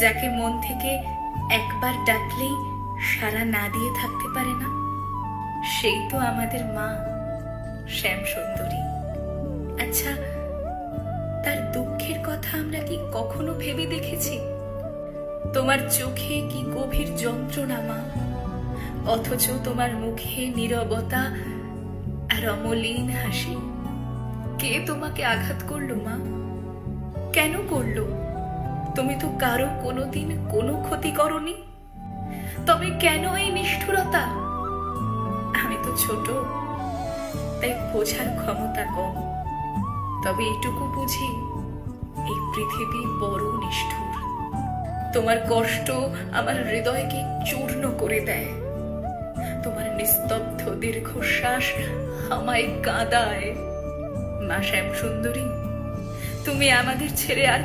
যাকে মন থেকে একবার ডাকলেই সাড়া না দিয়ে থাকতে পারে না, সেই তো আমাদের মা শ্যামসুন্দরী। আচ্ছা, তার দুঃখের কথা আমরা কি কখনো ভেবে দেখেছি? তোমার চোখে কি গভীর যন্ত্রণা মা, অথচ তোমার মুখে নীরবতা আর অমলিন হাসি। কে তোমাকে আঘাত করলো মা? কেন করলো? তুমি তো কারো কোনোদিন কোনো ক্ষতি করনি, তবে কেন এই নিষ্ঠুরতা? আমি তো ছোট, তাই বোঝার ক্ষমতা কম, তবে এটুকু বুঝি এই পৃথিবী বড় নিষ্ঠুর। তোমার কষ্ট আমার হৃদয়কে চূর্ণ করে দেয়, তোমার নিস্তব্ধ দীর্ঘশ্বাস আমায় কাঁদায়। মা শ্যামসুন্দরী, তুমি আমাদের ছেড়ে আর